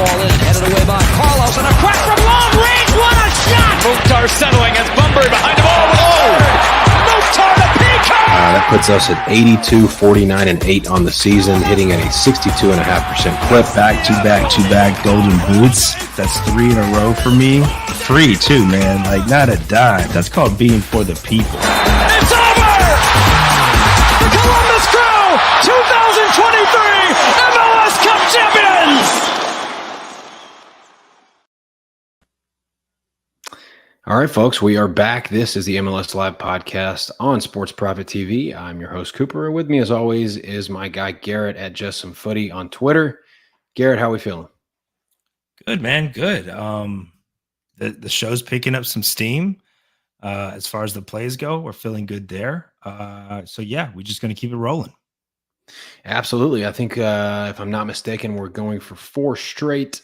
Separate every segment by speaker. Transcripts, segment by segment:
Speaker 1: ball in, headed away by Carlos, and a crack from long range. What a shot!
Speaker 2: Mukhtar settling as Bunbury behind him. Mukhtar to Pico!
Speaker 3: That puts us at 82, 49, and 8 on the season, hitting at a 62.5% clip.
Speaker 4: Back-to-back golden boots. That's 3 in a row for me. 3 too, man. Like, not a dime. That's called being for the people.
Speaker 2: It's over! The Columbus Crew, 2023 MLS Cup champions!
Speaker 3: All right, folks, we are back. This is the MLS Live podcast on Sports Prophet TV. I'm your host, Cooper. With me, as always, is my guy, Garrett, at Jsomefooty on Twitter. Garrett, how are we feeling?
Speaker 4: Good, man. Good. The show's picking up some steam. As far as the plays go, we're feeling good there. So, yeah, we're just going to keep it rolling.
Speaker 3: Absolutely. I think, if I'm not mistaken, we're going for 4 straight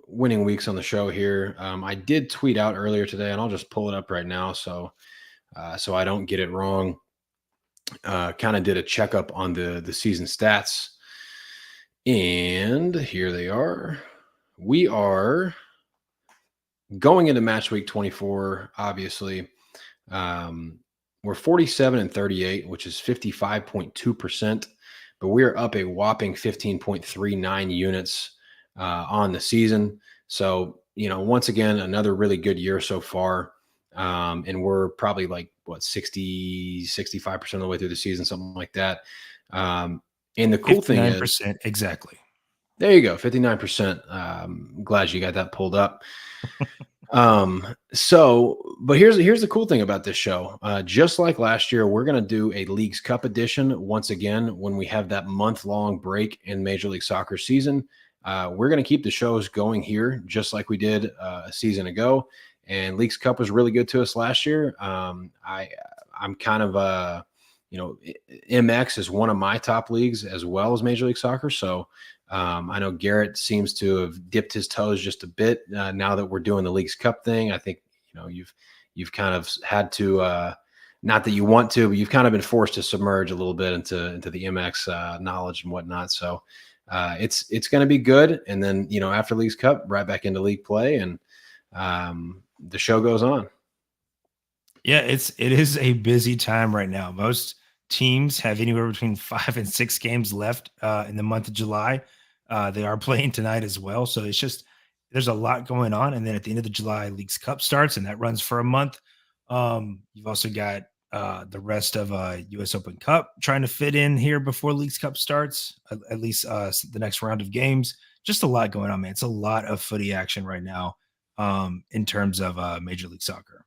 Speaker 3: winning weeks on the show here. I did tweet out earlier today, and I'll just pull it up right now so I don't get it wrong. Kind of did a checkup on the season stats, and here they are. We are going into match week 24. Obviously, we're 47 and 38, which is 55.2%, but we are up a whopping 15.39 units on the season. So, once again, another really good year so far. And we're probably like 65% of the way through the season, something like that. And the cool thing is
Speaker 4: 59%, exactly.
Speaker 3: There you go. 59%. Glad you got that pulled up. But here's the cool thing about this show. Just like last year, we're going to do a Leagues Cup edition once again when we have that month-long break in Major League Soccer season. We're going to keep the shows going here just like we did a season ago. And Leagues Cup was really good to us last year. I'm kind of, MX is one of my top leagues as well as Major League Soccer. So I know Garrett seems to have dipped his toes just a bit now that we're doing the Leagues Cup thing. I think, you've kind of had to, not that you want to, but you've kind of been forced to submerge a little bit into the MX knowledge and whatnot. So it's going to be good. And then, after Leagues Cup, right back into league play, and the show goes on.
Speaker 4: Yeah, it is a busy time right now. Most teams have anywhere between 5 and 6 games left in the month of July. They are playing tonight as well. So it's just, there's a lot going on. And then at the end of the July, Leagues Cup starts, and that runs for a month. You've also got the rest of US Open Cup trying to fit in here before Leagues Cup starts, at least the next round of games. Just a lot going on, man. It's a lot of footy action right now in terms of Major League Soccer.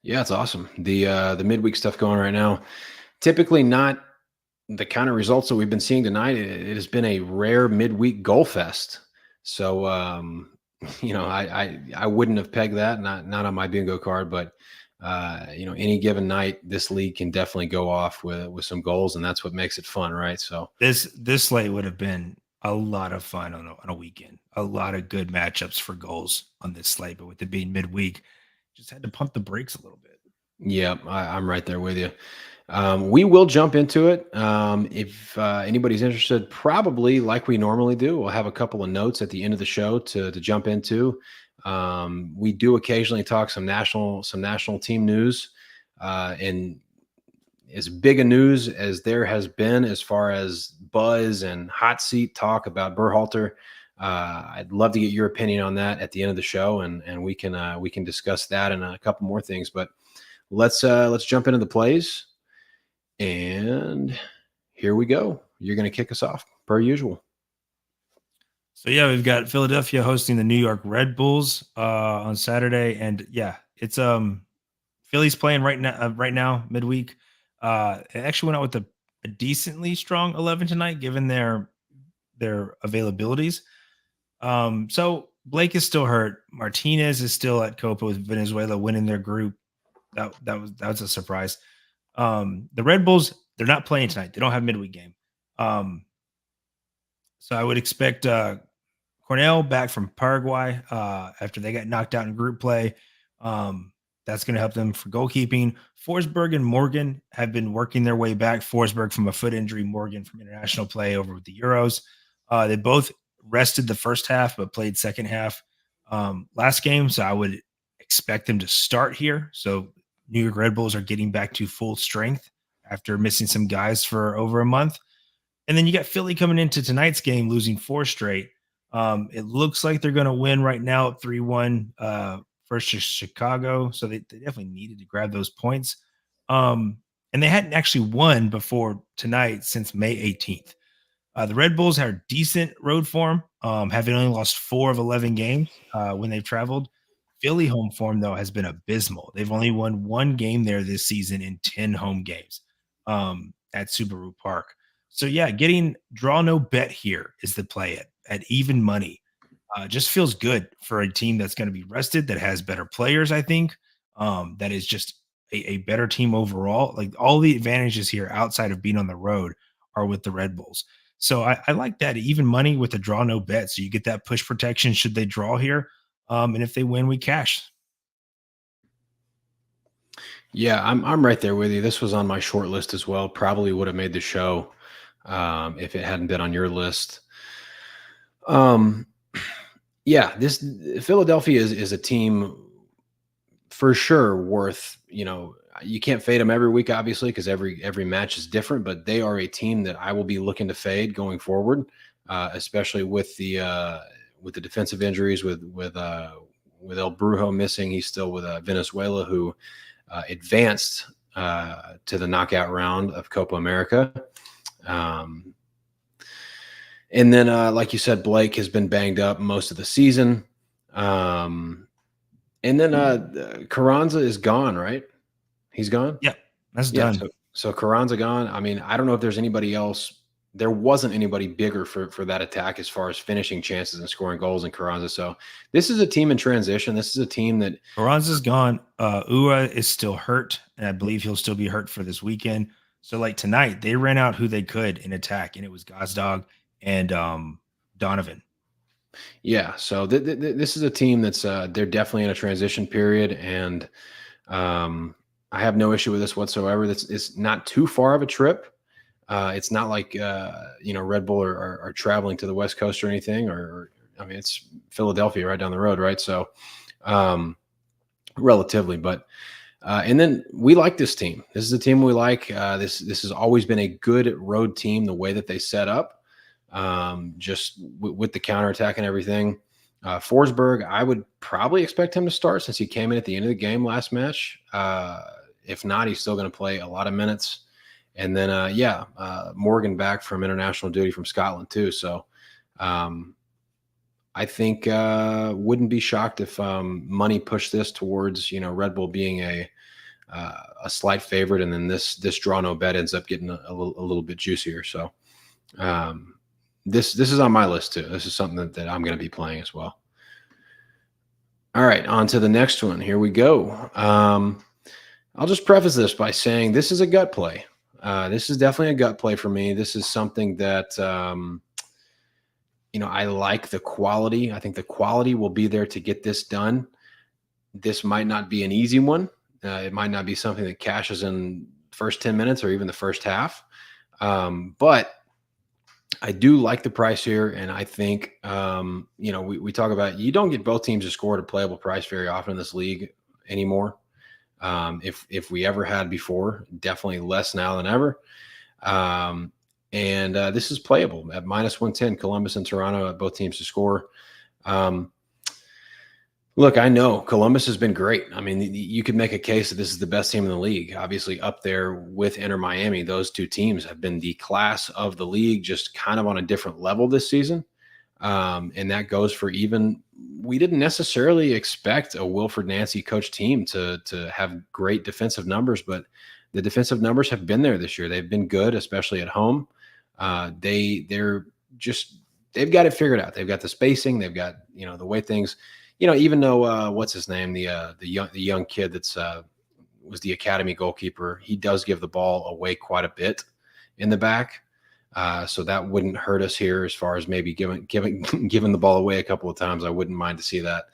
Speaker 3: Yeah, it's awesome. The midweek stuff going right now. Typically not the kind of results that we've been seeing tonight. It has been a rare midweek goal fest. So, I wouldn't have pegged that, not on my bingo card, but any given night, this league can definitely go off with some goals, and that's what makes it fun, right? So
Speaker 4: this slate would have been a lot of fun on a weekend. A lot of good matchups for goals on this slate, but with it being midweek, just had to pump the brakes a little bit.
Speaker 3: Yeah, I'm right there with you. We will jump into it. If anybody's interested, probably like we normally do, we'll have a couple of notes at the end of the show to jump into. We do occasionally talk some national team news, and as big a news as there has been as far as buzz and hot seat talk about Berhalter. I'd love to get your opinion on that at the end of the show, and we can discuss that and a couple more things. But let's jump into the plays, and here we go. You're going to kick us off per usual.
Speaker 4: So yeah, we've got Philadelphia hosting the New York Red Bulls on Saturday, and yeah, it's Philly's playing right now midweek. It actually went out with a decently strong 11 tonight, given their availabilities. So Blake is still hurt. Martinez is still at Copa with Venezuela winning their group. That was a surprise. The Red Bulls, they're not playing tonight. They don't have midweek game. So I would expect Cornell back from Paraguay after they got knocked out in group play. That's going to help them for goalkeeping. Forsberg and Morgan have been working their way back. Forsberg from a foot injury, Morgan from international play over with the Euros. They both rested the first half, but played second half last game. So I would expect them to start here. So New York Red Bulls are getting back to full strength after missing some guys for over a month. And then you got Philly coming into tonight's game, losing 4 straight. It looks like they're going to win right now at 3-1 versus Chicago. So they definitely needed to grab those points. And they hadn't actually won before tonight since May 18th. The Red Bulls had decent road form, having only lost 4 of 11 games when they've traveled. Philly home form, though, has been abysmal. They've only won 1 game there this season in 10 home games at Subaru Park. So, yeah, getting draw no bet here is the play at even money. Just feels good for a team that's going to be rested, that has better players, I think, that is just a better team overall. Like all the advantages here outside of being on the road are with the Red Bulls. So I like that even money with a draw no bet. So you get that push protection should they draw here. And if they win, we cash.
Speaker 3: Yeah, I'm right there with you. This was on my short list as well. Probably would have made the show if it hadn't been on your list. Yeah, this Philadelphia is a team for sure worth, you can't fade them every week, obviously, because every match is different, but they are a team that I will be looking to fade going forward, especially with the defensive injuries with El Brujo missing. He's still with Venezuela, who advanced to the knockout round of Copa America. And then, like you said, Blake has been banged up most of the season. And then Carranza is gone, right? He's gone?
Speaker 4: Yeah, that's done.
Speaker 3: So Carranza gone. I mean, I don't know if there's anybody else. There wasn't anybody bigger for that attack as far as finishing chances and scoring goals in Carranza. So this is a team in transition. This is a team that
Speaker 4: Carranza's gone. Ua is still hurt, and I believe he'll still be hurt for this weekend. So like tonight, they ran out who they could in attack, and it was Gazdag and Donovan.
Speaker 3: Yeah, so this is a team that's they're definitely in a transition period, and I have no issue with this whatsoever. It's not too far of a trip. It's not like Red Bull are traveling to the West Coast or anything, or I mean, it's Philadelphia right down the road, right? So relatively, but and then we like this team. This is a team we like. This has always been a good road team. The way that they set up, just with the counterattack and everything. Forsberg, I would probably expect him to start since he came in at the end of the game last match. If not, he's still going to play a lot of minutes. And then, Morgan back from international duty from Scotland too. So I think wouldn't be shocked if money pushed this towards, Red Bull being a slight favorite, and then this draw no bet ends up getting a little bit juicier. So this is on my list too. This is something that I'm going to be playing as well. All right, on to the next one. Here we go. I'll just preface this by saying this is a gut play. This is definitely a gut play for me. This is something that, I like the quality. I think the quality will be there to get this done. This might not be an easy one. It might not be something that cashes in the first 10 minutes or even the first half. But I do like the price here. And I think, we talk about, you don't get both teams to score at a playable price very often in this league anymore. If we ever had before, definitely less now than ever. And this is playable at -110, Columbus and Toronto at both teams to score. Look, I know Columbus has been great. I mean, you could make a case that this is the best team in the league, obviously up there with Inter Miami. Those two teams have been the class of the league, just kind of on a different level this season. And that goes for even, we didn't necessarily expect a Wilfred Nancy coach team to have great defensive numbers, but the defensive numbers have been there this year. They've been good, especially at home. They've got it figured out. They've got the spacing. They've got, the way things, even though, what's his name? The young kid that's, was the academy goalkeeper. He does give the ball away quite a bit in the back. So that wouldn't hurt us here as far as maybe giving the ball away a couple of times. I wouldn't mind to see that.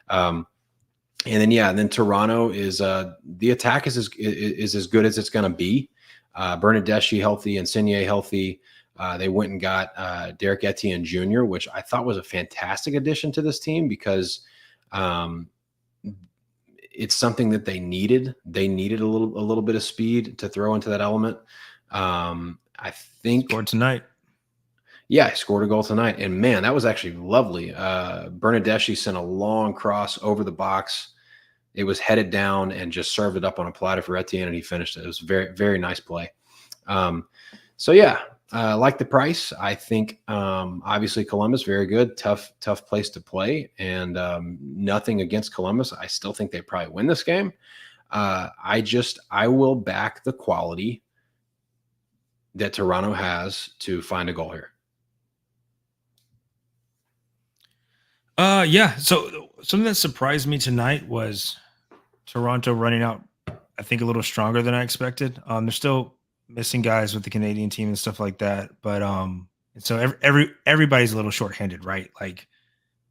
Speaker 3: And then Toronto is the attack is as good as it's going to be. Bernardeschi healthy, Insigne healthy. They went and got Derek Etienne Jr., which I thought was a fantastic addition to this team because it's something that they needed. They needed a little bit of speed to throw into that element. I think
Speaker 4: scored tonight.
Speaker 3: Yeah, I scored a goal tonight, and man, that was actually lovely. Bernadeschi sent a long cross over the box. It was headed down and just served it up on a platter for Etienne, and he finished it. It was a very, very nice play. So yeah, like the price. I think obviously Columbus, very good, tough place to play, and nothing against Columbus. I still think they probably win this game. I will back the quality that Toronto has to find a goal here.
Speaker 4: Yeah. So something that surprised me tonight was Toronto running out, I think, a little stronger than I expected. They're still missing guys with the Canadian team and stuff like that, but so everybody's a little shorthanded, right? Like,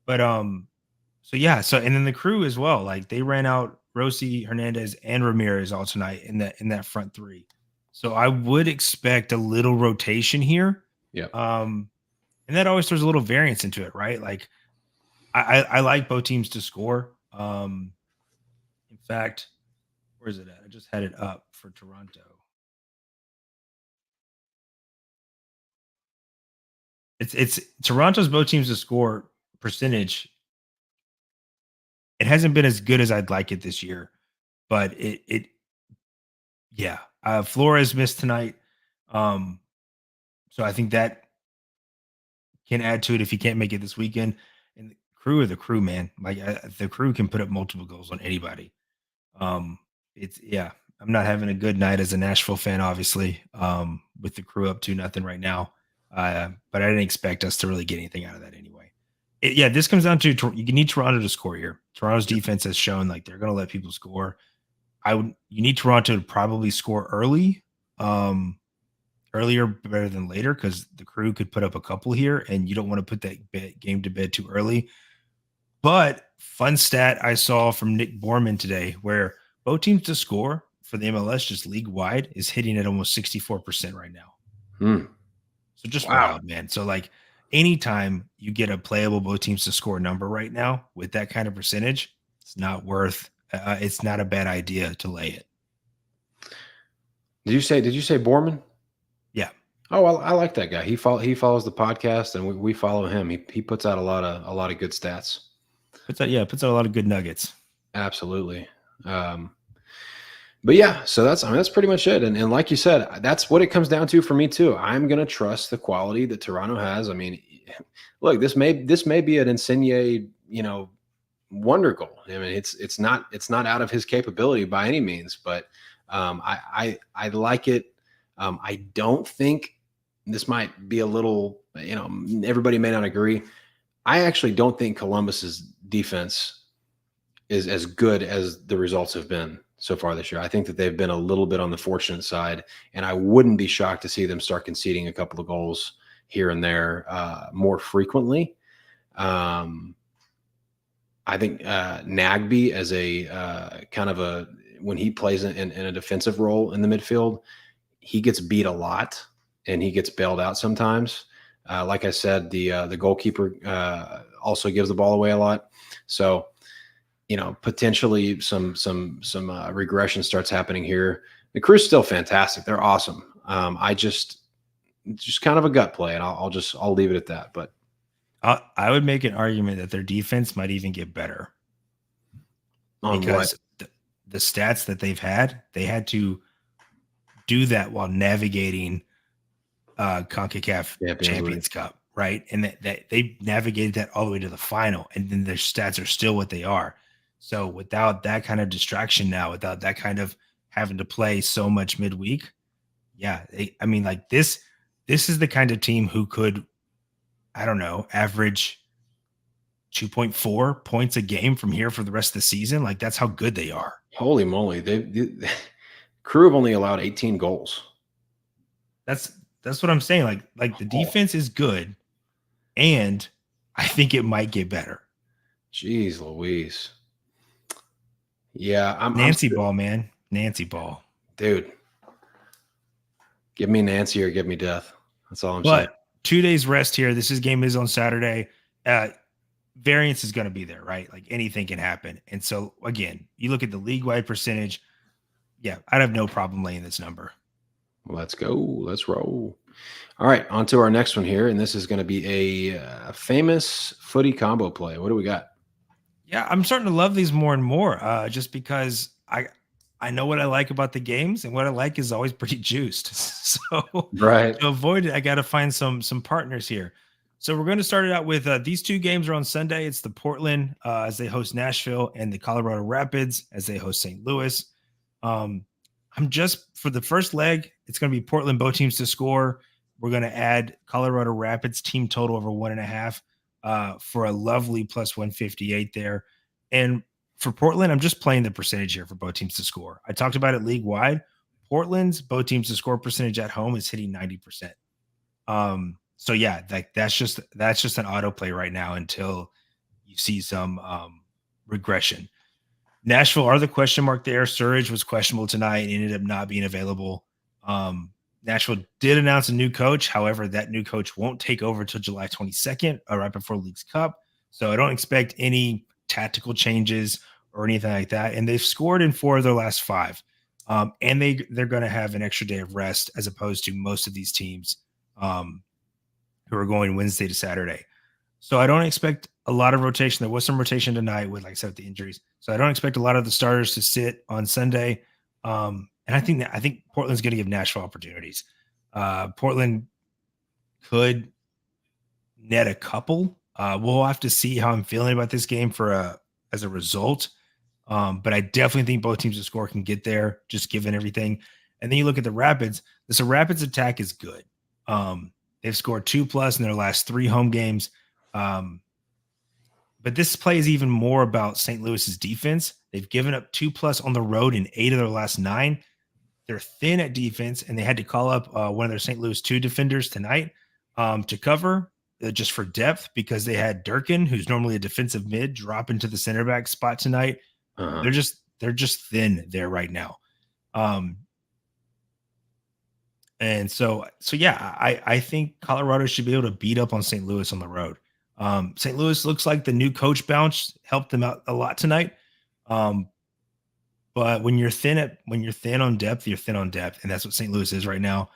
Speaker 4: but so yeah. So and then the Crew as well. Like they ran out Rossi, Hernandez, and Ramirez all tonight in that front three. So I would expect a little rotation here.
Speaker 3: Yeah.
Speaker 4: And that always throws a little variance into it, right? Like. I like both teams to score. In fact, where is it at? I just had it up for Toronto. It's Toronto's both teams to score percentage. It hasn't been as good as I'd like it this year, but yeah. Flores missed tonight. So I think that can add to it if he can't make it this weekend. And the Crew, man. Like the Crew can put up multiple goals on anybody. I'm not having a good night as a Nashville fan, obviously, with the Crew up 2-0 right now. But I didn't expect us to really get anything out of that anyway. This comes down to you need Toronto to score here. Toronto's defense has shown like they're going to let people score. You need Toronto to probably score early, earlier better than later, because the Crew could put up a couple here, and you don't want to put that game to bed too early. But fun stat I saw from Nick Borman today, where both teams to score for the MLS just league wide is hitting at almost 64% right now. So just wild, man. So like anytime you get a playable both teams to score number right now with that kind of percentage, it's not a bad idea to lay it.
Speaker 3: Did you say Borman?
Speaker 4: Yeah.
Speaker 3: Oh, well, I like that guy. He follows the podcast, and we follow him. He puts out a lot of good stats.
Speaker 4: Puts out a lot of good nuggets.
Speaker 3: Absolutely. But yeah, so that's pretty much it. And like you said, that's what it comes down to for me too. I'm gonna trust the quality that Toronto has. I mean, look, this may be an Insigne, wonder goal. I mean, it's not out of his capability by any means, but I like it. I don't think this might be a little, everybody may not agree. I actually don't think Columbus's defense is as good as the results have been so far this year. I think that they've been a little bit on the fortunate side, and I wouldn't be shocked to see them start conceding a couple of goals here and there more frequently. I think Nagby as a kind of when he plays in a defensive role in the midfield, he gets beat a lot and he gets bailed out sometimes. Like I said, the goalkeeper also gives the ball away a lot. So, potentially some regression starts happening here. The Crew's still fantastic. They're awesome. I just kind of a gut play, and I'll leave it at that. But
Speaker 4: I would make an argument that their defense might even get better because the stats that they had to do that while navigating CONCACAF Champions Cup, right? And that they navigated that all the way to the final, and then their stats are still what they are. So without that kind of distraction now, without that kind of having to play so much midweek, this is the kind of team who could, I don't know, average 2.4 points a game from here for the rest of the season. Like that's how good they are.
Speaker 3: Holy moly. The Crew have only allowed 18 goals.
Speaker 4: That's what I'm saying. Like the defense is good, and I think it might get better.
Speaker 3: Jeez Louise. Yeah.
Speaker 4: Nancy Ball, man. Nancy Ball.
Speaker 3: Dude. Give me Nancy or give me death. That's all I'm saying.
Speaker 4: But 2 days rest here. This game is on Saturday. Variance is going to be there, right? Like anything can happen. And so again, you look at the league-wide percentage. Yeah, I'd have no problem laying this number.
Speaker 3: Let's go. Let's roll. All right, on to our next one here, and this is going to be a famous footy combo play. What do we got?
Speaker 4: Yeah, I'm starting to love these more and more, just because I know what I like about the games, and what I like is always pretty juiced. So
Speaker 3: Right.
Speaker 4: to avoid it, I got to find some partners here. So we're going to start it out with these 2 games are on Sunday. It's the Portland as they host Nashville, and the Colorado Rapids as they host St. Louis. I'm just for the first leg, it's going to be Portland, both teams to score. We're going to add Colorado Rapids team total over 1.5 for a lovely plus 158 there. And for Portland, I'm just playing the percentage here for both teams to score. I talked about it league wide. Portland's both teams to score percentage at home is hitting 90%. So yeah, that's just an auto play right now until you see some regression. Nashville are the question mark there. Surridge was questionable tonight and ended up not being available. Nashville did announce a new coach. However, that new coach won't take over until July 22nd, right before Leagues Cup. So I don't expect any tactical changes or anything like that. And they've scored in 4 of their last 5. And they're going to have an extra day of rest as opposed to most of these teams who are going Wednesday to Saturday. So I don't expect a lot of rotation. There was some rotation tonight with, like I said, the injuries. So I don't expect a lot of the starters to sit on Sunday. And I think Portland's going to give Nashville opportunities. Portland could net a couple. We'll have to see how I'm feeling about this game as a result. But I definitely think both teams to score can get there, just given everything. And then you look at the Rapids. This Rapids attack is good. They've scored 2+ in their last 3 home games. But this play is even more about St. Louis's defense. They've given up 2+ on the road in 8 of their last 9. They're thin at defense, and they had to call up one of their St. Louis 2 defenders tonight to cover just for depth, because they had Durkin, who's normally a defensive mid, drop into the center back spot tonight. They're just thin there right now. And so yeah, I think Colorado should be able to beat up on St. Louis on the road. St. Louis looks like the new coach bounce helped them out a lot tonight. But when you're thin on depth, you're thin on depth. And that's what St. Louis is right now.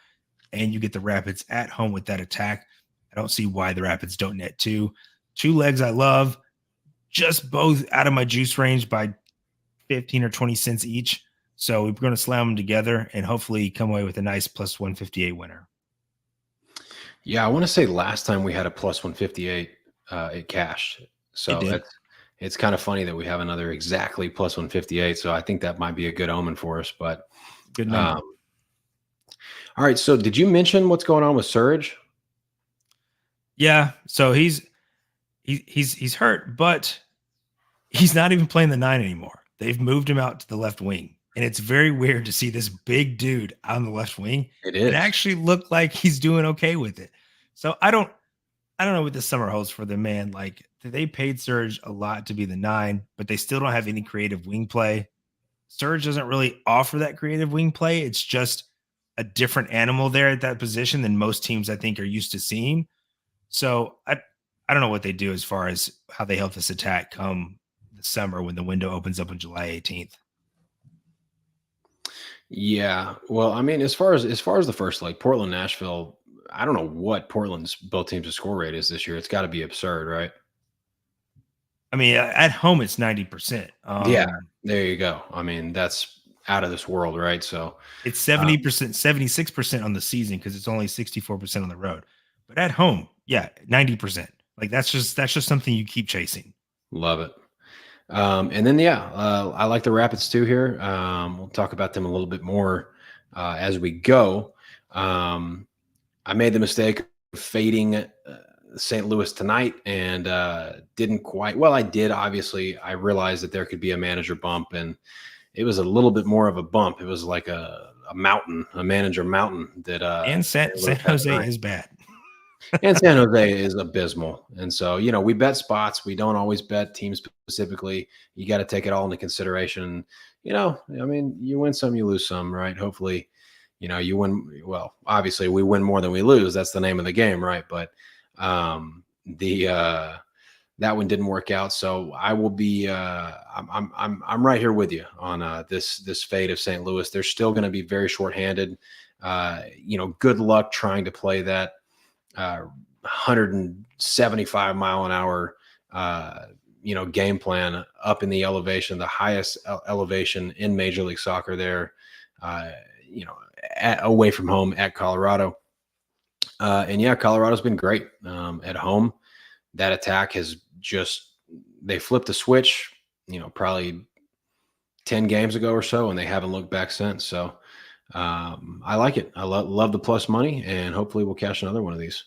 Speaker 4: And you get the Rapids at home with that attack. I don't see why the Rapids don't net 2. 2 legs I love, just both out of my juice range by 15 or 20 cents each. So we're going to slam them together and hopefully come away with a nice plus 158 winner.
Speaker 3: Yeah, I want to say last time we had a plus 158, it cashed. So it's kind of funny that we have another exactly plus 158. So I think that might be a good omen for us. But
Speaker 4: good number.
Speaker 3: All right. So did you mention what's going on with Surridge?
Speaker 4: Yeah. So he's hurt, but he's not even playing the 9 anymore. They've moved him out to the left wing. And it's very weird to see this big dude on the left wing.
Speaker 3: It is.
Speaker 4: It actually looked like he's doing okay with it. So I don't know what this summer holds for the man. Like, they paid Surridge a lot to be the 9, but they still don't have any creative wing play. Surridge doesn't really offer that creative wing play. It's just a different animal there at that position than most teams I think are used to seeing. So I don't know what they do as far as how they help this attack come the summer when the window opens up on July 18th.
Speaker 3: Yeah. Well, I mean, as far as the first leg, Portland, Nashville, I don't know what Portland's both teams' score rate is this year. It's got to be absurd, right?
Speaker 4: I mean, at home, it's 90%.
Speaker 3: Yeah, there you go. I mean, that's out of this world, right? So
Speaker 4: it's 70%, 76% on the season because it's only 64% on the road. But at home, yeah, 90%. Like that's just something you keep chasing.
Speaker 3: Love it. And then, I like the Rapids too here. We'll talk about them a little bit more as we go. I made the mistake of fading St. Louis tonight and didn't quite. Well, I did. Obviously, I realized that there could be a manager bump, and it was a little bit more of a bump. It was like a mountain, a manager mountain that.
Speaker 4: And San Jose is bad.
Speaker 3: And San Jose is abysmal. And so, we bet spots. We don't always bet teams specifically. You got to take it all into consideration. I mean, you win some, you lose some, right? Hopefully, You win. Well, obviously we win more than we lose. That's the name of the game, right? But that one didn't work out. So I will be. I'm right here with you on this fate of St. Louis. They're still going to be very shorthanded. Good luck trying to play that 175 mile an hour game plan up in the elevation, the highest elevation in Major League Soccer there, away from home at Colorado. Colorado's been great at home. That attack has they flipped the switch, probably 10 games ago or so, and they haven't looked back since. So I like it. I love the plus money, and hopefully we'll cash another one of these.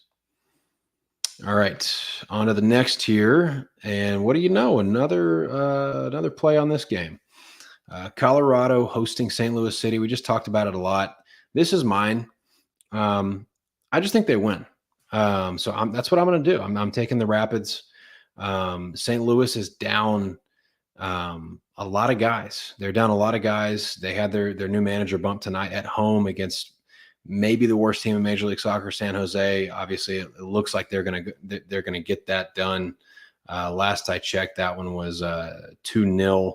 Speaker 3: All right, on to the next tier. And what do you know? Another play on this game. Colorado hosting St. Louis City. We just talked about it a lot. This is mine. I just think they win. So that's what I'm going to do. I'm taking the Rapids. St. Louis is down a lot of guys. They're down a lot of guys. They had their new manager bump tonight at home against maybe the worst team in Major League Soccer, San Jose. Obviously, it looks like they're gonna get that done. Last I checked, that one was 2-0,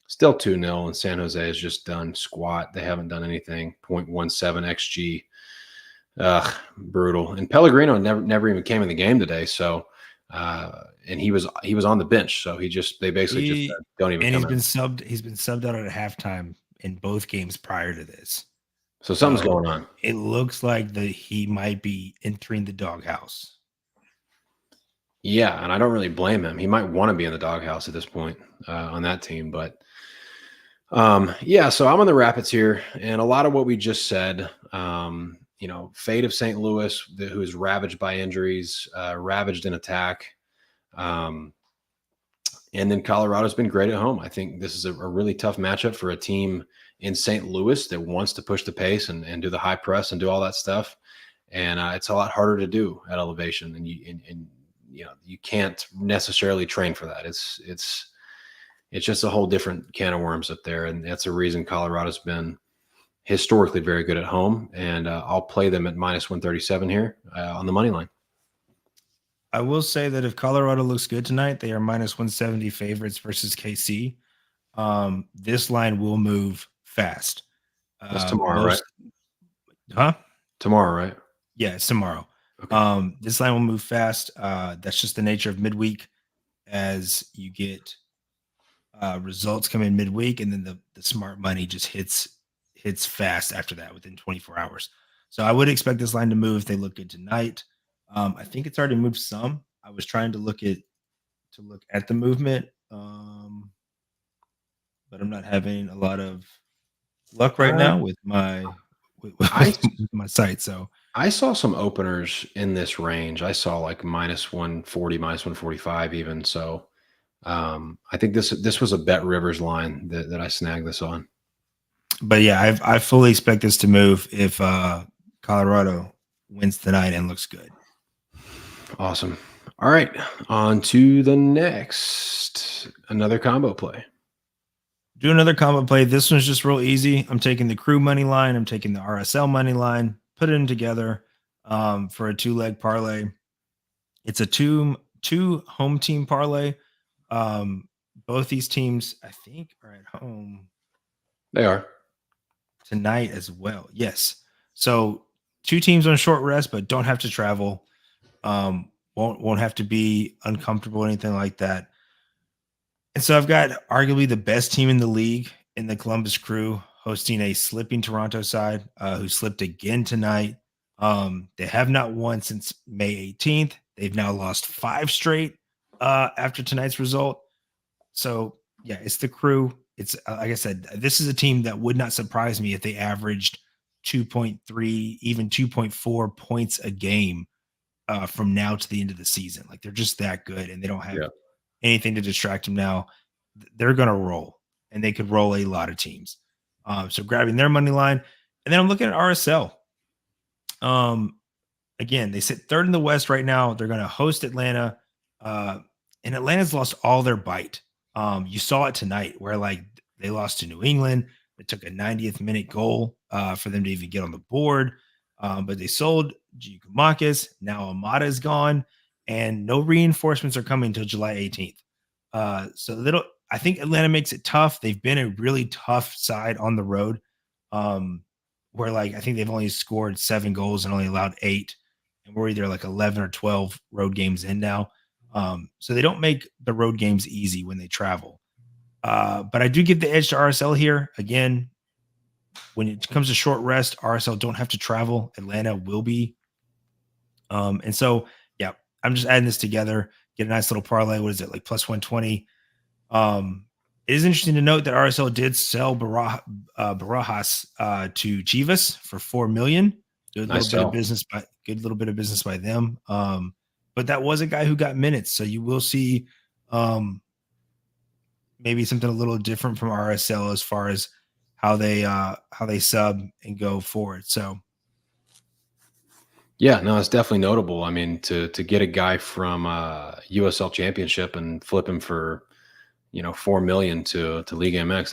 Speaker 3: still 2-0, and San Jose has just done squat. They haven't done anything. 0.17 xG. Brutal. And Pellegrino never even came in the game today. So, and he was on the bench. So they basically just said, don't even.
Speaker 4: And
Speaker 3: he's
Speaker 4: been subbed out at halftime in both games prior to this.
Speaker 3: So something's going on.
Speaker 4: It looks like he might be entering the doghouse.
Speaker 3: Yeah, and I don't really blame him. He might want to be in the doghouse at this point on that team. But so I'm on the Rapids here. And a lot of what we just said, fate of St. Louis, who is ravaged by injuries, ravaged in attack. And then Colorado's been great at home. I think this is a really tough matchup for a team in St. Louis that wants to push the pace and do the high press and do all that stuff. And it's a lot harder to do at elevation. And you can't necessarily train for that. It's just a whole different can of worms up there. And that's a reason Colorado's been historically very good at home. And I'll play them at -137 here on the money line.
Speaker 4: I will say that if Colorado looks good tonight, they are -170 favorites versus KC. This line will move fast.
Speaker 3: That's tomorrow, right?
Speaker 4: Huh?
Speaker 3: Tomorrow, right?
Speaker 4: Yeah, it's tomorrow. Okay. This line will move fast. That's just the nature of midweek, as you get results come in midweek, and then the smart money just hits fast after that within 24 hours. So I would expect this line to move if they look good tonight. I think it's already moved some. I was trying to look at the movement, but I'm not having a lot of luck right now with my my site. So
Speaker 3: I saw some openers in this range. I saw like -140, -145 even. So I think this was a Bet Rivers line that I snagged this on.
Speaker 4: But yeah, I fully expect this to move if Colorado wins tonight and looks good.
Speaker 3: Awesome. All right, on to the next. Another combo play.
Speaker 4: Do another combo play. This one's just real easy. I'm taking the Crew money line. I'm taking the RSL money line. Put it in together for a 2-leg parlay. It's a two home team parlay. Both these teams, I think, are at home.
Speaker 3: They are
Speaker 4: tonight as well. Yes. So 2 teams on short rest, but don't have to travel. Won't have to be uncomfortable or anything like that. And so I've got arguably the best team in the league in the Columbus Crew hosting a slipping Toronto side who slipped again tonight. They have not won since May 18th. They've now lost 5 straight after tonight's result. So yeah, it's the Crew. It's like I said, this is a team that would not surprise me if they averaged 2.3, even 2.4 points a game from now to the end of the season. Like, they're just that good, and they don't have anything to distract them now. They're going to roll, and they could roll a lot of teams. So grabbing their money line. And then I'm looking at RSL. Again, they sit 3rd in the West right now. They're going to host Atlanta. And Atlanta's lost all their bite. You saw it tonight where, like, they lost to New England. It took a 90th minute goal for them to even get on the board. But they sold Giacomakis. Now Amada is gone, and no reinforcements are coming until July 18th. I think Atlanta makes it tough. They've been a really tough side on the road, where like I think they've only scored 7 goals and only allowed 8, and we're either like 11 or 12 road games in now. So they don't make the road games easy when they travel. But I do give the edge to RSL here. Again, when it comes to short rest, RSL don't have to travel. Atlanta will be. And so, yeah, I'm just adding this together. Get a nice little parlay. What is it, like plus 120? It is interesting to note that RSL did sell Barajas to Chivas for $4 million. Good little bit of business by them. But that was a guy who got minutes, so you will see maybe something a little different from RSL as far as how they sub and go forward. So
Speaker 3: yeah, no, it's definitely notable. I mean, to get a guy from USL Championship and flip him for $4 million to League MX,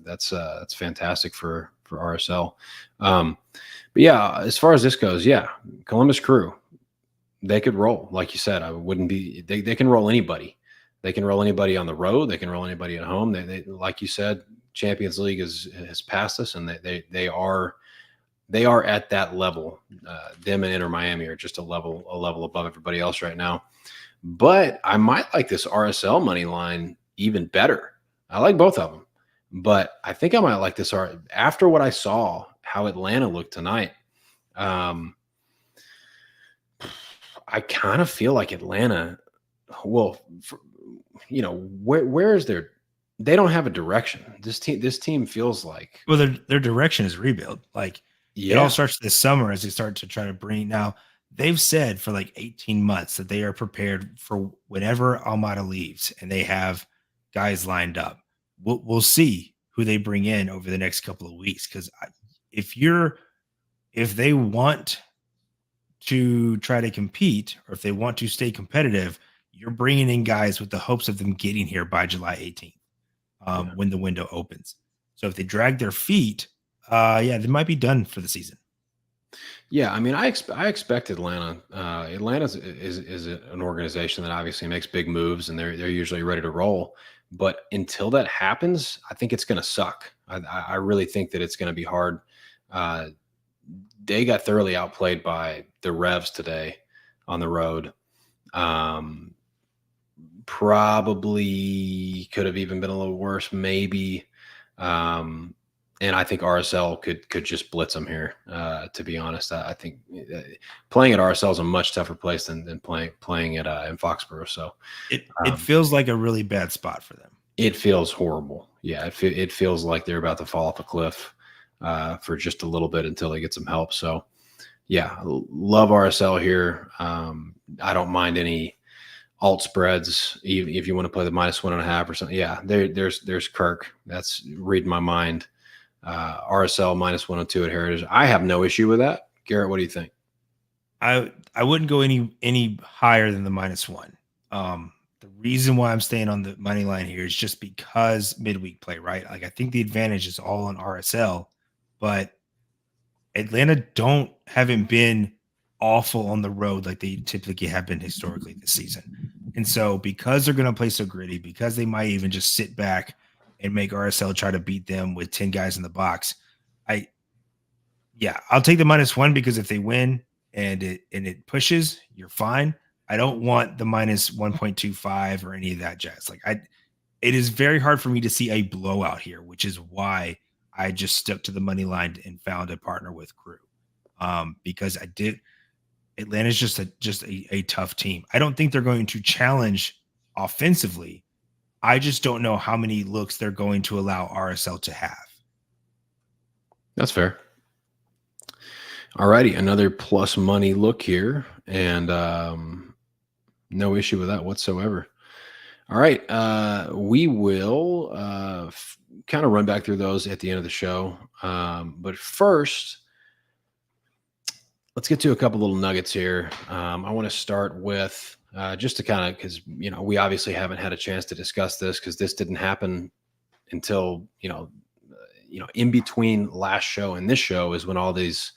Speaker 3: that's fantastic for RSL. But yeah, as far as this goes, yeah, Columbus Crew, they could roll, like you said. They can roll anybody. They can roll anybody on the road. They can roll anybody at home. They like you said, Champions League has passed us, and they are at that level. Them and Inter Miami are just a level above everybody else right now. But I might like this RSL money line even better. I like both of them, but I think I might like this after what I saw how Atlanta looked tonight. I kind of feel like Atlanta. Well, where is their? They don't have a direction. This team feels like.
Speaker 4: Well, their direction is rebuild. Like it all starts this summer as they start to try to bring. Now they've said for like 18 months that they are prepared for whenever Almada leaves, and they have guys lined up. We'll see who they bring in over the next couple of weeks, because if they want to try to compete, or if they want to stay competitive, you're bringing in guys with the hopes of them getting here by July 18th, when the window opens. So if they drag their feet, they might be done for the season.
Speaker 3: Yeah, I mean, I expect Atlanta. Atlanta is an organization that obviously makes big moves, and they're usually ready to roll. But until that happens, I think it's going to suck. I really think that it's going to be hard. They got thoroughly outplayed by the Revs today on the road. Probably could have even been a little worse, maybe. And I think RSL could just blitz them here. To be honest, I think playing at RSL is a much tougher place than playing at in Foxborough. So
Speaker 4: it feels like a really bad spot for them.
Speaker 3: It feels horrible. Yeah, it feels like they're about to fall off a cliff for just a little bit until they get some help. So yeah, love RSL here. I don't mind any alt spreads if you want to play the -1.5 or something. Yeah, there's Kirk. That's reading my mind. RSL -102 at Heritage. I have no issue with that. Garrett, what do you think?
Speaker 4: I wouldn't go any higher than the -1. The reason why I'm staying on the money line here is just because midweek play, right? Like I think the advantage is all on RSL, but Atlanta haven't been awful on the road like they typically have been historically this season. And so because they're going to play so gritty, because they might even just sit back and make RSL try to beat them with 10 guys in the box, I'll take the -1 because if they win and it pushes, you're fine. I don't want the -1.25 or any of that jazz. It is very hard for me to see a blowout here, which is why I just stuck to the money line and found a partner with Crew. Because Atlanta's just a tough team. I don't think they're going to challenge offensively. I just don't know how many looks they're going to allow RSL to have.
Speaker 3: That's fair. All righty, another plus money look here, and no issue with that whatsoever. All right, we will kind of run back through those at the end of the show. But first, let's get to a couple little nuggets here. I want to start with just to kind of, because we obviously haven't had a chance to discuss this because this didn't happen until in between last show and this show is when all these,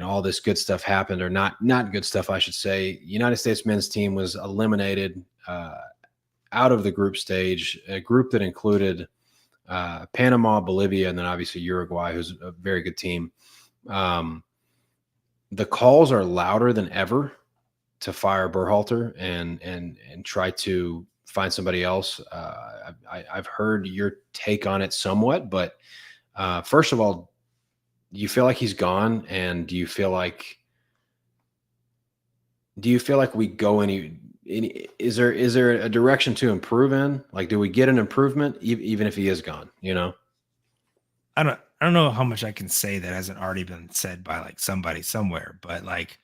Speaker 3: all this good stuff happened, or not good stuff, I should say. United States men's team was eliminated out of the group stage, a group that included Panama, Bolivia, and then obviously Uruguay, who's a very good team. The calls are louder than ever to fire Berhalter and try to find somebody else. I've heard your take on it somewhat, but first of all, do you feel like he's gone? And do you feel like we go is there a direction to improve in? Like, do we get an improvement even if he is gone?
Speaker 4: I don't know how much I can say that hasn't already been said by like somebody somewhere, but like,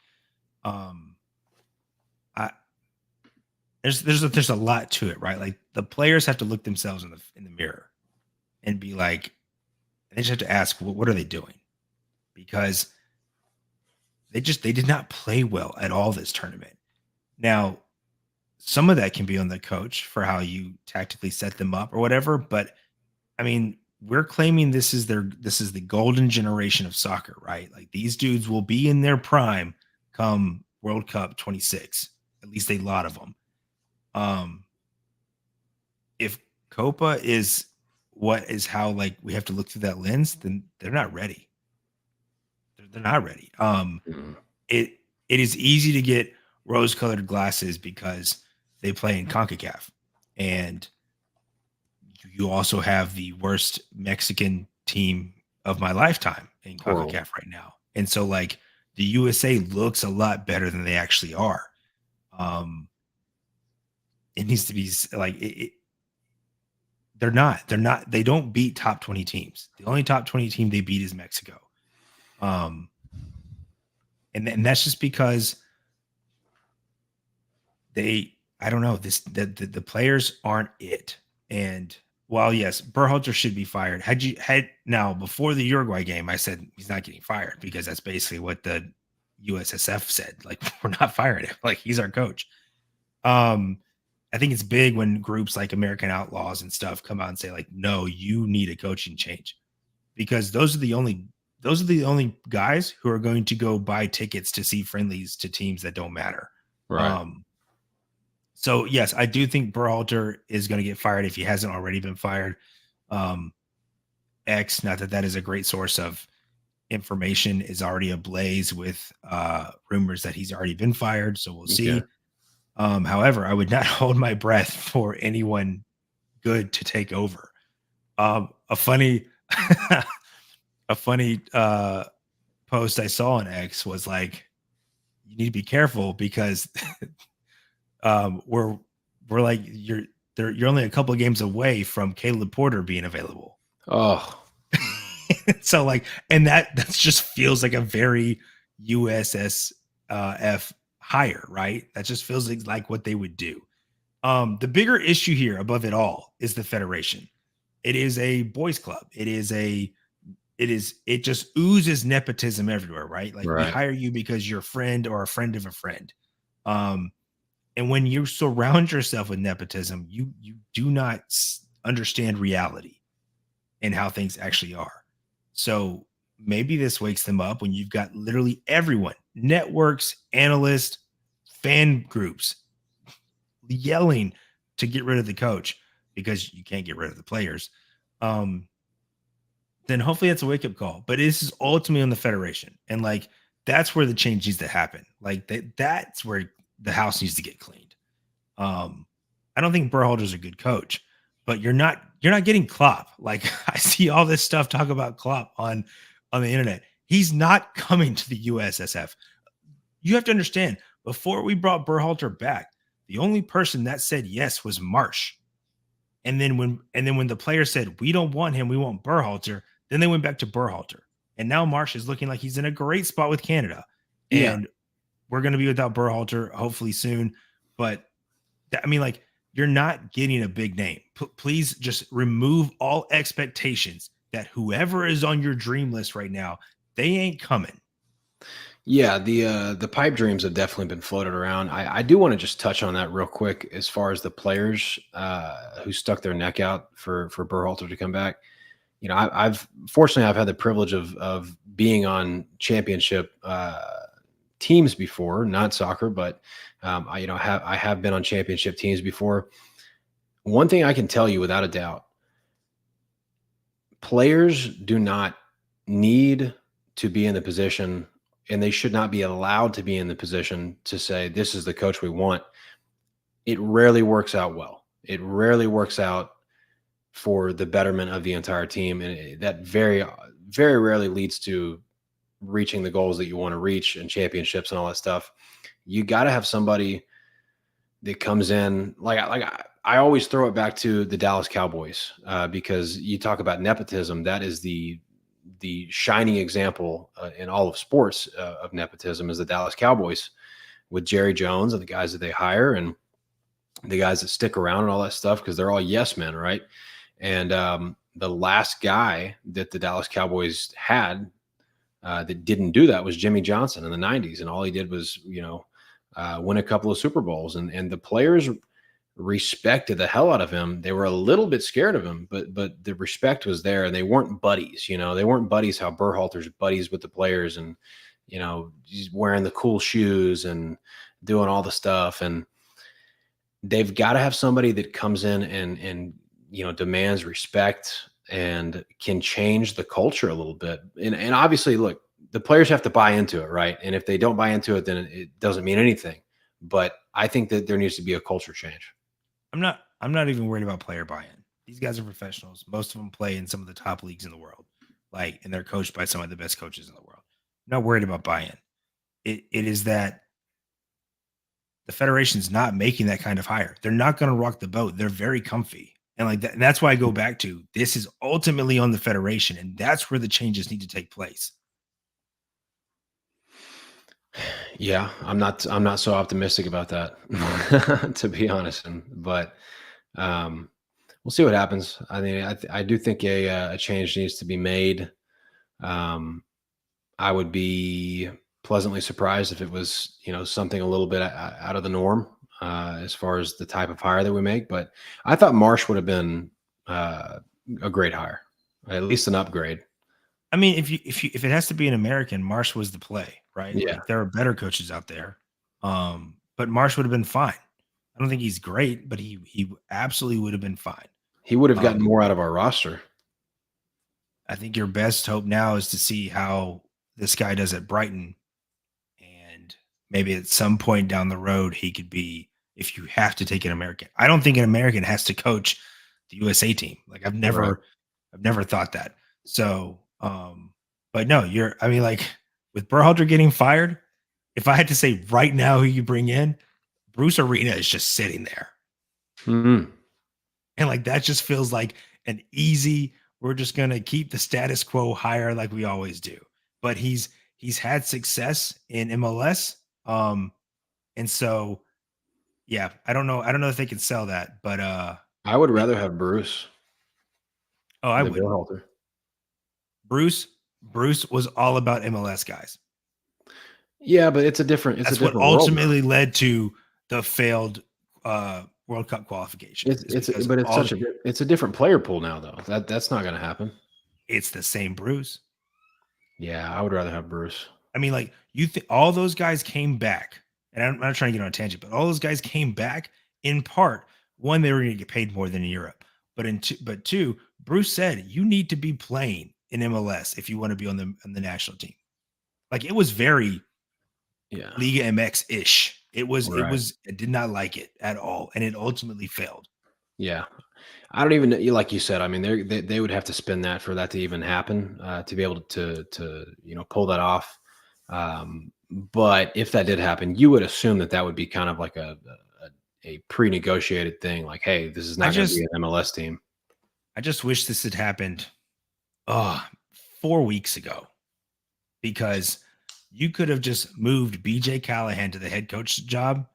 Speaker 4: there's a lot to it, right? Like the players have to look themselves in the mirror and be like, they just have to ask, what are they doing? Because they did not play well at all this tournament. Now, some of that can be on the coach for how you tactically set them up or whatever, but I mean, we're claiming this is the golden generation of soccer, right? Like these dudes will be in their prime come World Cup 26, at least a lot of them. If Copa is how like we have to look through that lens, then they're not ready. They're not ready. It is easy to get rose-colored glasses because they play in CONCACAF, and you also have the worst Mexican team of my lifetime in CONCACAF right now. And so like the USA looks a lot better than they actually are. It needs to be like they don't beat top 20 teams. The only top 20 team they beat is Mexico. And that's just because I don't know, the players aren't it. And while yes, Berhalter should be fired. Now before the Uruguay game, I said he's not getting fired because that's basically what the USSF said. Like, we're not firing him. Like, he's our coach. I think it's big when groups like American Outlaws and stuff come out and say like, no, you need a coaching change, because those are the only guys who are going to go buy tickets to see friendlies to teams that don't matter.
Speaker 3: Right.
Speaker 4: So yes, I do think Berhalter is going to get fired if he hasn't already been fired. X, not that is a great source of information, is already ablaze with rumors that he's already been fired. So we'll see. However, I would not hold my breath for anyone good to take over. A funny post I saw on X was like, you need to be careful because we're like, you're only a couple of games away from Caleb Porter being available.
Speaker 3: Oh,
Speaker 4: so like, and that just feels like a very USSF hire, right? That just feels like what they would do. The bigger issue here above it all is the federation. It is a boys club. It just oozes nepotism everywhere, right? Like,
Speaker 3: right.
Speaker 4: We hire you because you're a friend or a friend of a friend. And when you surround yourself with nepotism, you do not understand reality and how things actually are. So maybe this wakes them up when you've got literally everyone, networks, analysts, fan groups, yelling to get rid of the coach because you can't get rid of the players. Then hopefully that's a wake-up call. But this is ultimately on the federation. And like, that's where the change needs to happen. Like that's where the house needs to get cleaned. I don't think Berhalter's a good coach, but you're not getting Klopp. Like, I see all this stuff talk about Klopp on the internet. He's not coming to the USSF. You have to understand, before we brought Berhalter back, the only person that said yes was Marsh. And then when the players said, we don't want him, we want Berhalter, then they went back to Berhalter. And now Marsh is looking like he's in a great spot with Canada. And we're going to be without Berhalter hopefully soon. But like, you're not getting a big name. Please just remove all expectations that whoever is on your dream list right now, they ain't coming.
Speaker 3: Yeah, the pipe dreams have definitely been floated around. I do want to just touch on that real quick as far as the players who stuck their neck out for Berhalter to come back. I've fortunately I've had the privilege of being on championship teams before, not soccer, but I have been on championship teams before. One thing I can tell you without a doubt, players do not need to be in the position, and they should not be allowed to be in the position to say, this is the coach we want. It rarely works out well. It rarely works out for the betterment of the entire team. And that very, very rarely leads to reaching the goals that you want to reach and championships and all that stuff. You got to have somebody that comes in I always throw it back to the Dallas Cowboys because you talk about nepotism. That is the shining example in all of sports of nepotism is the Dallas Cowboys with Jerry Jones and the guys that they hire and the guys that stick around and all that stuff because they're all yes men, right? And the last guy that the Dallas Cowboys had that didn't do that was Jimmy Johnson in the 90s. And all he did was, win a couple of Super Bowls. And the players respected the hell out of him. They were a little bit scared of him, but the respect was there. And they weren't buddies, they weren't buddies how Berhalter's buddies with the players and, he's wearing the cool shoes and doing all the stuff. And they've got to have somebody that comes in and demands respect and can change the culture a little bit. And obviously, look, the players have to buy into it, right? And if they don't buy into it, then it doesn't mean anything. But I think that there needs to be a culture change.
Speaker 4: I'm not even worried about player buy-in. These guys are professionals. Most of them play in some of the top leagues in the world, and they're coached by some of the best coaches in the world. I'm not worried about buy-in. It is that the federation's not making that kind of hire. They're not going to rock the boat. They're very comfy. And and that's why I go back to this is ultimately on the federation, and that's where the changes need to take place.
Speaker 3: Yeah, I'm not so optimistic about that, to be honest. But we'll see what happens. I mean, I do think a change needs to be made. I would be pleasantly surprised if it was, something a little bit out of the norm as far as the type of hire that we make. But I thought Marsh would have been a great hire, at least an upgrade.
Speaker 4: I mean, if it has to be an American, Marsh was the play, right?
Speaker 3: Yeah.
Speaker 4: There are better coaches out there, but Marsh would have been fine. I don't think he's great, but he absolutely would have been fine.
Speaker 3: He would have gotten more out of our roster.
Speaker 4: I think your best hope now is to see how this guy does at Brighton, and maybe at some point down the road he could be. If you have to take an American, I don't think an American has to coach the USA team. I've never thought that. So. But no, with Berhalter getting fired, if I had to say right now who you bring in, Bruce Arena is just sitting there.
Speaker 3: Mm-hmm.
Speaker 4: And that just feels like an easy, we're just going to keep the status quo higher like we always do. But he's had success in MLS. And so, yeah, I don't know if they can sell that, but
Speaker 3: I would rather have Bruce.
Speaker 4: Oh, I would.
Speaker 3: Berhalter.
Speaker 4: Bruce was all about MLS guys.
Speaker 3: Yeah, but it's a different. That's
Speaker 4: what ultimately led to the failed World Cup qualification.
Speaker 3: It's a different player pool now, though. That's not going to happen.
Speaker 4: It's the same Bruce.
Speaker 3: Yeah, I would rather have Bruce.
Speaker 4: I mean, all those guys came back, and I'm not trying to get on a tangent, but all those guys came back in part. One, they were going to get paid more than in Europe, but two, Bruce said you need to be playing in MLS if you want to be on the national team. It was very Liga MX-ish. It was I did not like it at all, and it ultimately failed. Yeah.
Speaker 3: I don't even, like you said, I mean, they would have to spin that for that to even happen, to be able to pull that off. But if that did happen, you would assume that would be kind of like a pre-negotiated thing. Like, hey, this is not going to be an MLS team.
Speaker 4: I just wish this had happened 4 weeks ago, because you could have just moved BJ Callahan to the head coach job,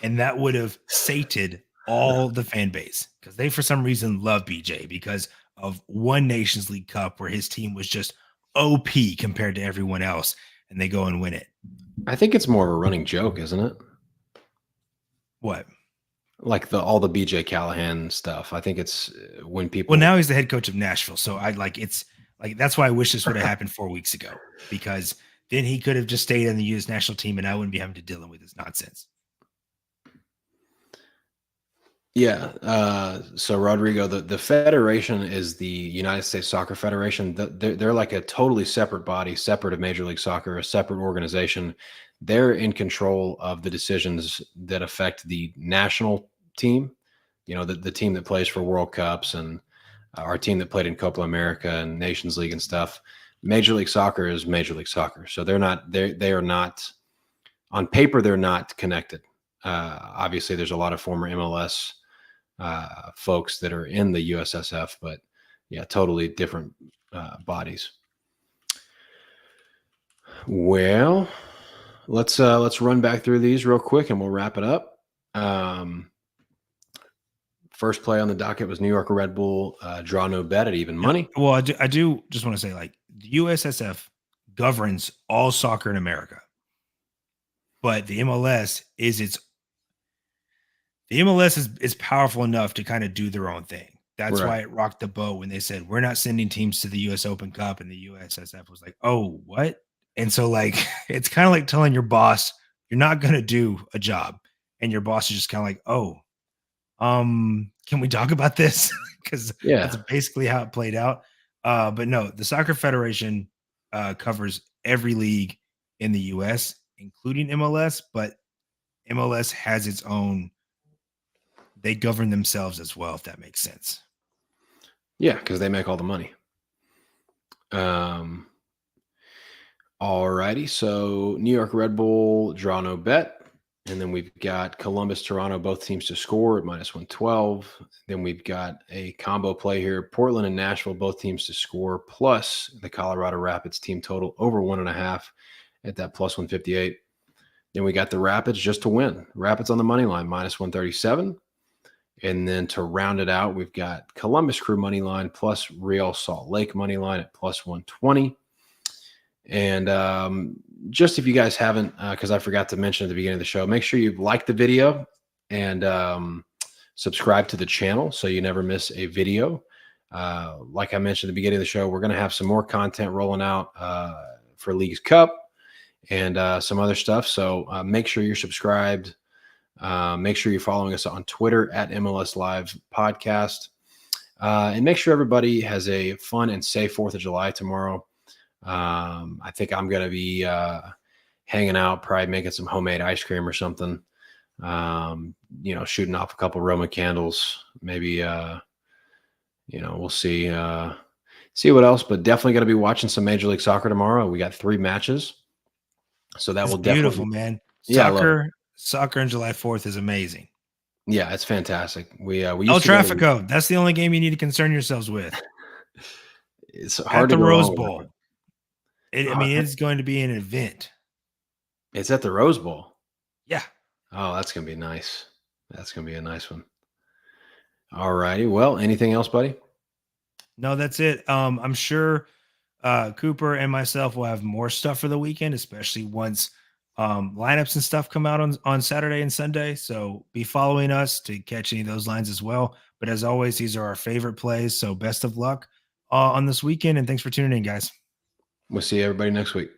Speaker 4: and that would have sated all the fan base, because they, for some reason, love BJ because of one Nations League Cup where his team was just OP compared to everyone else, and they go and win it.
Speaker 3: I think it's more of a running joke, isn't it?
Speaker 4: What?
Speaker 3: like all the BJ Callahan stuff. I think it's when people.
Speaker 4: Well, now he's the head coach of Nashville, so it's like that's why I wish this would have happened 4 weeks ago, because then he could have just stayed on the U.S. national team, and I wouldn't be having to deal with this nonsense.
Speaker 3: Yeah. So Rodrigo, the federation is the United States Soccer Federation. They're like a totally separate body, separate of Major League Soccer, a separate organization. They're in control of the decisions that affect the national team. You know, the team that plays for World Cups and our team that played in Copa America and Nations League and stuff. Major League Soccer is Major League Soccer. So they are not on paper. They're not connected. Obviously, there's a lot of former MLS folks that are in the USSF, but yeah, totally different bodies. Well, let's run back through these real quick and we'll wrap it up. First play on the docket was New York Red Bull, draw no bet at even money.
Speaker 4: Well, I do just want to say, like, the USSF governs all soccer in America, but the MLS is powerful enough to kind of do their own thing. That's why it rocked the boat when they said, we're not sending teams to the US Open Cup, and the USSF was like, oh, what? And so, like, it's kind of like telling your boss, you're not going to do a job. And your boss is just kind of like, oh, can we talk about this? Because that's basically how it played out. But no, the Soccer Federation covers every league in the US, including MLS, but MLS has its own. They govern themselves as well, if that makes sense.
Speaker 3: Yeah, because they make all the money. All righty. So New York Red Bull, draw no bet. And then we've got Columbus, Toronto, both teams to score at -112. Then we've got a combo play here. Portland and Nashville, both teams to score, plus the Colorado Rapids team total over 1.5 at that +158. Then we got the Rapids just to win. Rapids on the money line, -137. And then to round it out, we've got Columbus Crew money line plus Real Salt Lake money line at +120. And just if you guys haven't, because I forgot to mention at the beginning of the show, make sure you like the video and subscribe to the channel so you never miss a video. Like I mentioned at the beginning of the show, we're going to have some more content rolling out for Leagues Cup and some other stuff. So make sure you're subscribed. Make sure you're following us on Twitter at MLSLIVE podcast. And make sure everybody has a fun and safe 4th of July tomorrow. I think I'm going to be hanging out, probably making some homemade ice cream or something. Shooting off a couple Roman candles, maybe, we'll see what else, but definitely going to be watching some Major League Soccer tomorrow. We got 3 matches. So that will definitely
Speaker 4: beautiful, man. Soccer on July 4th is amazing.
Speaker 3: Yeah, it's fantastic. We
Speaker 4: El Trafico. That's the only game you need to concern yourselves with.
Speaker 3: It's hard
Speaker 4: at
Speaker 3: to
Speaker 4: the Rose Bowl. It's going to be an event.
Speaker 3: It's at the Rose Bowl.
Speaker 4: Yeah.
Speaker 3: Oh, that's going to be nice. That's going to be a nice one. All righty. Well, anything else, buddy?
Speaker 4: No, that's it. I'm sure Cooper and myself will have more stuff for the weekend, especially once lineups and stuff come out on Saturday and Sunday. So be following us to catch any of those lines as well. But as always, these are our favorite plays. So best of luck on this weekend. And thanks for tuning in, guys.
Speaker 3: We'll see everybody next week.